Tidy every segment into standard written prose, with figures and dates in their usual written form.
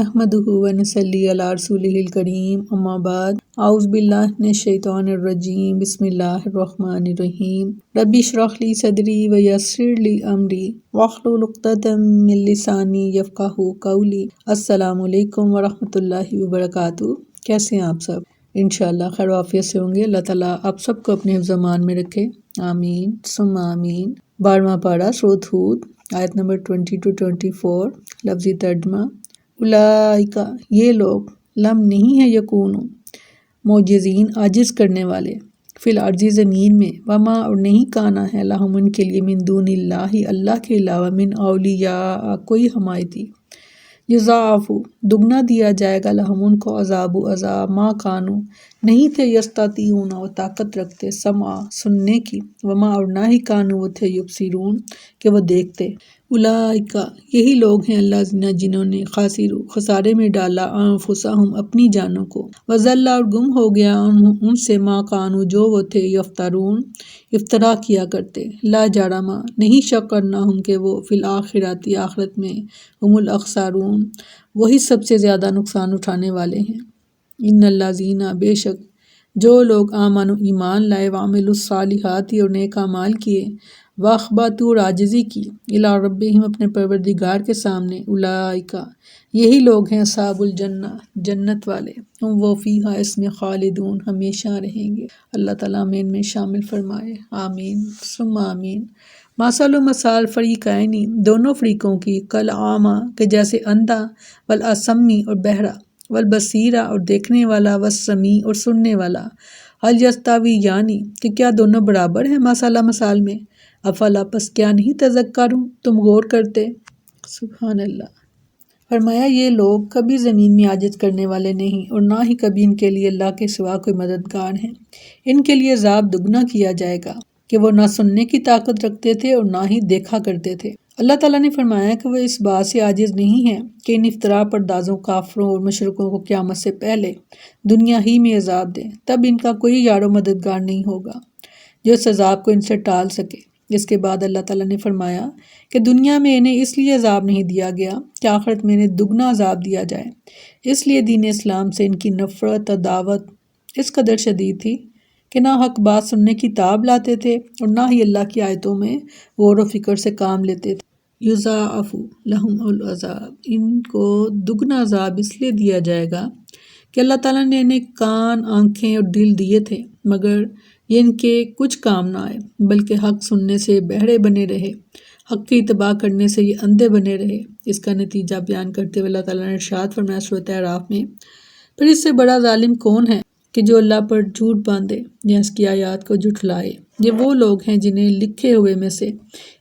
अहमदुहु व नसल्ली अला रसूलिहिल करीम अम्मा बाद औज़ु बिल्लाहि मिनश शैतानिर रजीम बिस्मिल्लाहिर रहमानिर रहीम रब्बि इश्रह ली सदरी व यस्सिर ली अमरी वहलुल उक़दतम मिन लिसानी यफ़क़हू क़ौली। अस्सलामु अलैकुम व रहमतुल्लाहि व बरकातुहू। कैसे हैं आप सब? इंशाअल्लाह खैर आफियत से होंगे। अल्लाह ताला आप सबको अपने हिफ्ज़-ए-मान में रखे, आमीन सुम्मा आमीन। 12वां पारा सूरत हूद आयत नंबर 20 to 24। लफ्ज़ी तर्जुमा उलाइका ये लोग लम नहीं है यकून मोजिज़ीन आजिज़ करने वाले फिल अर्ज़ी ज़मीन में वमा और नहीं काना है लहुम उनके लिए मिन दूनिल्लाहि अल्लाह के अलावा मिन औलिया कोई हमायती युज़ाअफ़ु दुगना दिया जाएगा लहुम उनको अज़ाबु अज़ाब मा कानू नहीं थे यस्तातीऊन वो ताकत रखते समा सुनने की वमा और ना ही कानू वो थे युबसिरून कि वो देखते। उलाइका यही लोग हैं अल्लाज़िना जिन्होंने खासिरू खसारे में डाला अनफुसहुम अपनी जानों को वज़ल्ला और गुम हो गया उनसे मा कानू जो वो थे यफ्तरून इफ्तरा किया करते। ला जारमा नहीं शक करना हम के वो फिल आखिराती आखिरत में हुमुल अखसारून वही सबसे ज़्यादा नुकसान उठाने वाले हैं। इन्नल्लाज़ीना बेशक जो लोग आमनु ईमान लाए वामिलुस सालिहाती और नेक अमाल किए वाखबातु और आजिज़ी की इला रब्बिहिम अपने परवरदिगार के सामने उलाइका यही लोग हैं असाबुल जन्ना जन्नत वाले हम वो फ़ीहा इसमें खालिदून हमेशा रहेंगे। अल्लाह ताला हमें इनमें शामिल फरमाए, आमीन सुम्मा आमीन। मासलु मसाल फ़रीक़ैनी दोनों फ़रीक़ों की कल आमा के जैसे अंधा वल असम्मी और बहरा वल बसीरा और देखने वाला वस्समी और सुनने वाला हल यस्तावी यानी कि क्या दोनों बराबर हैं मसाला मसाल में अफला पस क्या नहीं तज़क्करून तुम गौर करते। सुभान अल्लाह। फरमाया ये लोग कभी ज़मीन में आजिज़ करने वाले नहीं और ना ही कभी इनके लिए अल्लाह के सिवा कोई मददगार हैं। इनके लिए अज़ाब दुगना किया जाएगा कि वो ना सुनने की ताकत रखते थे और ना ही देखा करते थे। अल्लाह ताला ने फरमाया कि वह इस बात से आजिज़ नहीं है कि इन इफ्तरा परदाजों काफरों और मुशरिकों को क़यामत से पहले दुनिया ही में अज़ाब दें, तब इनका कोई यारो मददगार नहीं होगा जो इस अज़ाब को इनसे टाल सके। इसके बाद अल्लाह ताला ने फरमाया कि दुनिया में इन्हें इसलिए अज़ाब नहीं दिया गया कि आखिरत में इन्हें दुगना अज़ाब दिया जाए। इसलिए दीन इस्लाम से इनकी नफ़रत दावत इस कदर शदीद थी कि ना हक बात सुनने की ताब लाते थे और ना ही अल्लाह की आयतों में गौर व फिक्र से काम लेते थे। युज़ाअफ़ु लहुमुल अज़ाब इनको दुगना अज़ाब इसलिए दिया जाएगा कि अल्लाह ताला ने इन्हें कान आँखें और दिल दिए थे मगर ये इनके कुछ काम ना आए, बल्कि हक सुनने से बहरे बने रहे, हक की इत्तबा करने से ये अंधे बने रहे। इसका नतीजा बयान करते हुए अल्लाह ताला ने इरशाद फरमाया सूरत अराफ में फिर इससे बड़ा जालिम कौन है कि जो अल्लाह पर झूठ बांधे या इसकी आयत को झुठलाए। ये वो लोग हैं जिन्हें लिखे हुए में से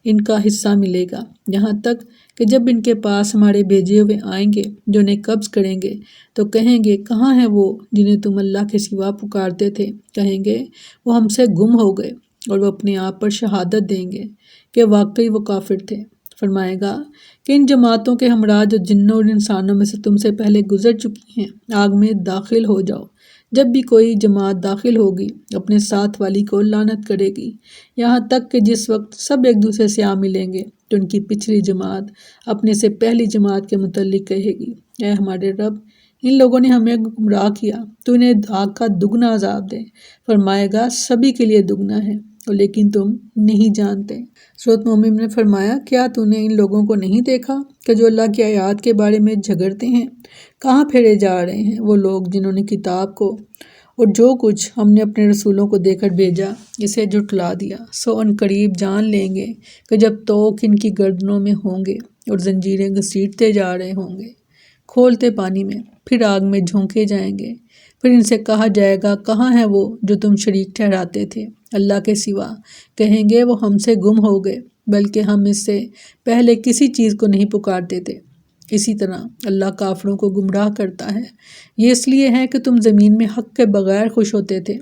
इनका हिस्सा मिलेगा यहाँ तक कि जब इनके पास हमारे भेजे हुए आएंगे जो उन्हें कब्ज़ करेंगे तो कहेंगे कहाँ हैं वो जिन्हें तुम अल्लाह के सिवा पुकारते थे। कहेंगे वो हमसे गुम हो गए और वो अपने आप पर शहादत देंगे कि वाकई वो काफिर थे। फरमाएगा कि इन जमातों के हमरा जो जिन्नों और इंसानों में से तुमसे पहले गुजर चुकी हैं आग में दाखिल हो जाओ। जब भी कोई जमात दाखिल होगी अपने साथ वाली को लानत करेगी यहाँ तक कि जिस वक्त सब एक दूसरे से आ मिलेंगे तो उनकी पिछली जमात अपने से पहली जमात के मुतल्लिक कहेगी ऐ हमारे रब इन लोगों ने हमें गुमराह किया तो इन्हें आग का दुगना अज़ाब दे। फरमाएगा सभी के लिए दुगना है और लेकिन तुम नहीं जानते। सूरत मोमिन ने फरमाया क्या तूने इन लोगों को नहीं देखा कि जो अल्लाह की आयत के बारे में झगड़ते हैं कहाँ फेरे जा रहे हैं। वो लोग जिन्होंने किताब को और जो कुछ हमने अपने रसूलों को देकर भेजा इसे झुठला दिया सो अनकरीब जान लेंगे कि जब तोक इनकी गर्दनों में होंगे और जंजीरें घसीटते जा रहे होंगे खोलते पानी में फिर आग में झोंके जाएंगे। फिर इनसे कहा जाएगा कहाँ है वो जो तुम शरीक ठहराते थे अल्लाह के सिवा। कहेंगे वो हमसे गुम हो गए बल्कि हम इससे पहले किसी चीज़ को नहीं पुकारते थे। इसी तरह अल्लाह काफरों को गुमराह करता है। ये इसलिए है कि तुम ज़मीन में हक़ के बग़ैर खुश होते थे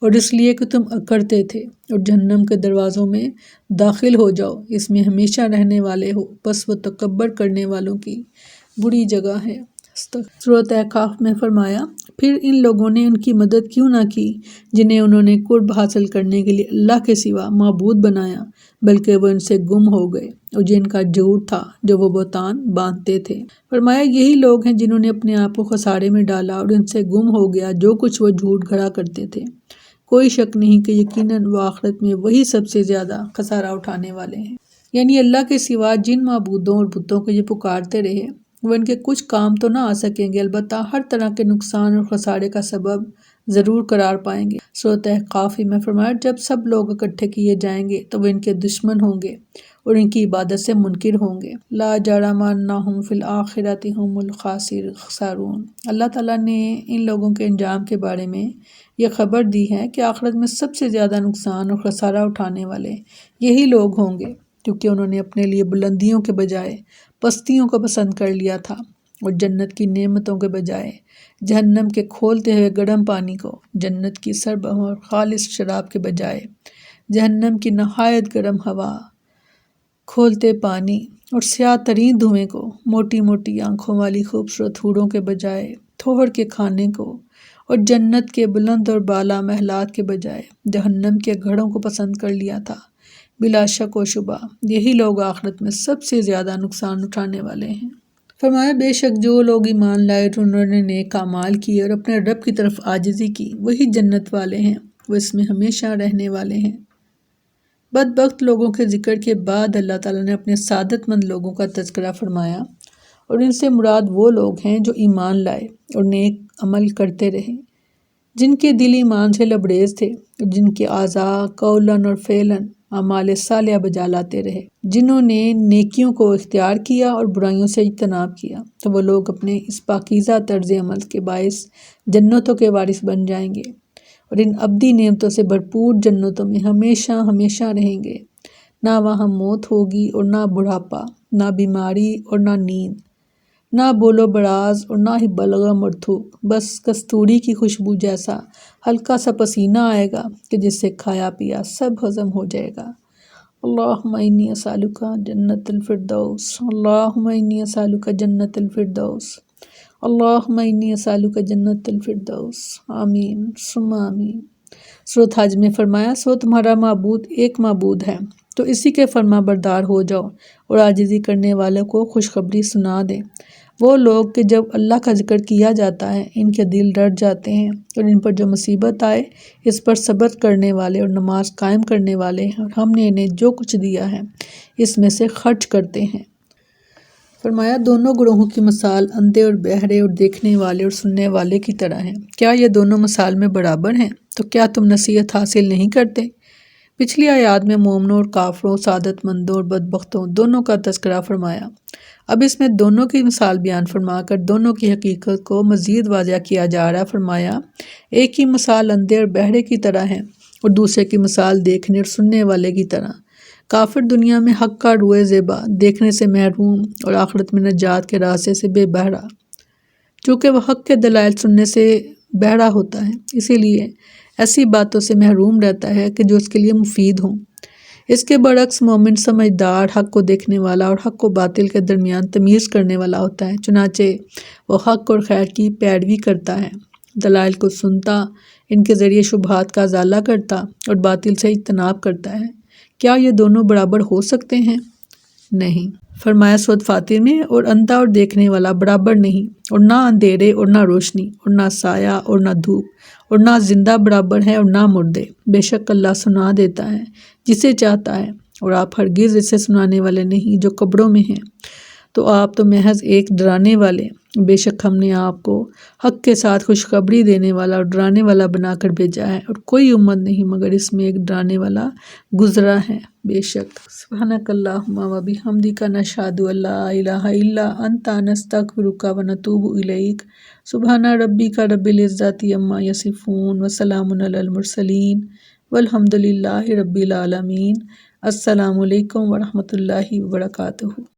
और इसलिए कि तुम अकड़ते थे और जहन्नम के दरवाज़ों में दाखिल हो जाओ इसमें हमेशा रहने वाले हो बस वो तकब्बर करने वालों की बुरी जगह है। सूरत अहकाफ में फरमाया फिर इन लोगों ने उनकी मदद क्यों ना की जिन्हें उन्होंने कुर्ब हासिल करने के लिए अल्लाह के सिवा माबूद बनाया بلکہ وہ ان سے گم ہو گئے اور جن کا جھوٹ تھا جو وہ بہتان باندھتے تھے۔ فرمایا یہی لوگ ہیں جنہوں نے اپنے آپ کو خسارے میں ڈالا اور ان سے گم ہو گیا جو کچھ وہ جھوٹ گھڑا کرتے تھے۔ کوئی شک نہیں کہ یقیناً وہ آخرت میں وہی سب سے زیادہ خسارہ اٹھانے والے ہیں۔ یعنی اللہ کے سوا جن معبودوں اور بتوں کو یہ پکارتے رہے وہ ان کے کچھ کام تو نہ آ سکیں گے، البتہ ہر طرح کے نقصان اور خسارے کا سبب ضرور قرار پائیں گے۔ سورۃ احقاف میں فرمایا جب سب لوگ اکٹھے کیے جائیں گے تو وہ ان کے دشمن ہوں گے اور ان کی عبادت سے منکر ہوں گے۔ لا جرم انہم فی الآخرۃ ھم الخاسرون۔ اللہ تعالیٰ نے ان لوگوں کے انجام کے بارے میں یہ خبر دی ہے کہ آخرت میں سب سے زیادہ نقصان اور خسارہ اٹھانے والے یہی لوگ ہوں گے، کیونکہ انہوں نے اپنے لیے بلندیوں کے بجائے پستیوں کو پسند کر لیا تھا اور جنت کی نعمتوں کے بجائے جہنم کے کھولتے ہوئے گرم پانی کو، جنت کی سربراہ اور خالص شراب کے بجائے جہنم کی نہایت گرم ہوا، کھولتے پانی اور سیاہ ترین دھوئیں کو، موٹی موٹی آنکھوں والی خوبصورت حوروں کے بجائے تھوڑ کے کھانے کو، اور جنت کے بلند اور بالا محلات کے بجائے جہنم کے گھڑوں کو پسند کر لیا تھا۔ بلا شک و شبہ یہی لوگ آخرت میں سب سے زیادہ نقصان اٹھانے والے ہیں۔ فرمایا بے شک جو لوگ ایمان لائے اور انہوں نے نیک اعمال کیے اور اپنے رب کی طرف عاجزی کی وہی جنت والے ہیں، وہ اس میں ہمیشہ رہنے والے ہیں۔ بدبخت لوگوں کے ذکر کے بعد اللہ تعالیٰ نے اپنے سعادت مند لوگوں کا تذکرہ فرمایا، اور ان سے مراد وہ لوگ ہیں جو ایمان لائے اور نیک عمل کرتے رہے، جن کے دل ایمان سے لبریز تھے اور جن کے اعضاء قولاً اور فعلاً اعمال صالحہ بجا لاتے رہے، جنہوں نے نیکیوں کو اختیار کیا اور برائیوں سے اجتناب کیا، تو وہ لوگ اپنے اس پاکیزہ طرز عمل کے باعث جنتوں کے وارث بن جائیں گے اور ان ابدی نعمتوں سے بھرپور جنتوں میں ہمیشہ ہمیشہ رہیں گے۔ نہ وہاں موت ہوگی اور نہ بڑھاپا، نہ بیماری اور نہ نیند، نہ بول و براز اور نہ ہی بلغم اور تھوک، بس کستوری کی خوشبو جیسا ہلکا سا پسینہ آئے گا کہ جس سے کھایا پیا سب ہضم ہو جائے گا۔ اللہم انی اسألک جنت الفردوس، اللہم انی اسألک جنت الفردوس، اللہم انی اسألک جنت الفردوس، آمین ثم آمین۔ سورۃ حج میں فرمایا سو تمہارا معبود ایک معبود ہے تو اسی کے فرما بردار ہو جاؤ اور عاجزی کرنے والوں کو خوشخبری سنا دیں۔ وہ لوگ کہ جب اللہ کا ذکر کیا جاتا ہے ان کے دل ڈر جاتے ہیں اور ان پر جو مصیبت آئے اس پر صبر کرنے والے اور نماز قائم کرنے والے ہیں، اور ہم نے انہیں جو کچھ دیا ہے اس میں سے خرچ کرتے ہیں۔ فرمایا دونوں گروہوں کی مثال اندھے اور بہرے اور دیکھنے والے اور سننے والے کی طرح ہے۔ کیا یہ دونوں مثال میں برابر ہیں؟ تو کیا تم نصیحت حاصل نہیں کرتے؟ پچھلی آیات میں مومنوں اور کافروں، سعادت مندوں اور بدبختوں دونوں کا تذکرہ فرمایا۔ اب اس میں دونوں کی مثال بیان فرما کر دونوں کی حقیقت کو مزید واضح کیا جا رہا ہے۔ فرمایا ایک کی مثال اندھے اور بہرے کی طرح ہے اور دوسرے کی مثال دیکھنے اور سننے والے کی طرح۔ کافر دنیا میں حق کا روئے زیبا دیکھنے سے محروم اور آخرت میں نجات کے راستے سے بے بہرا، چونکہ وہ حق کے دلائل سننے سے بہرا ہوتا ہے، اسی لیے ایسی باتوں سے محروم رہتا ہے کہ جو اس کے لیے مفید ہوں۔ اس کے برعکس مومن سمجھدار، حق کو دیکھنے والا اور حق و باطل کے درمیان تمیز کرنے والا ہوتا ہے، چنانچہ وہ حق اور خیر کی پیروی کرتا ہے، دلائل کو سنتا، ان کے ذریعے شبہات کا ازالہ کرتا اور باطل سے اجتناب کرتا ہے۔ کیا یہ دونوں برابر ہو سکتے ہیں؟ نہیں۔ فرمایا سورۃ فاطر میں اور اندھا اور دیکھنے والا برابر نہیں، اور نہ اندھیرے اور نہ روشنی، اور نہ سایہ اور نہ دھوپ، اور نہ زندہ برابر ہے اور نہ مردے، بے شک اللہ سنا دیتا ہے جسے چاہتا ہے، اور آپ ہرگز اسے سنانے والے نہیں جو قبروں میں ہیں، تو آپ تو محض ایک ڈرانے والے، بے شک ہم نے آپ کو حق کے ساتھ خوشخبری دینے والا اور ڈرانے والا بنا کر بھیجا ہے، اور کوئی امت نہیں مگر اس میں ایک ڈرانے والا گزرا ہے۔ بے شک سبحانک اللہم و بحمدک نشہد ان لا الہ الا انت نستغفرک و نتوب الیک۔ سبحان ربک رب العزۃ عما یصفون وسلام علی المرسلین والحمد للہ رب العالمین۔ السلام علیکم ورحمۃ اللہ وبرکاتہ۔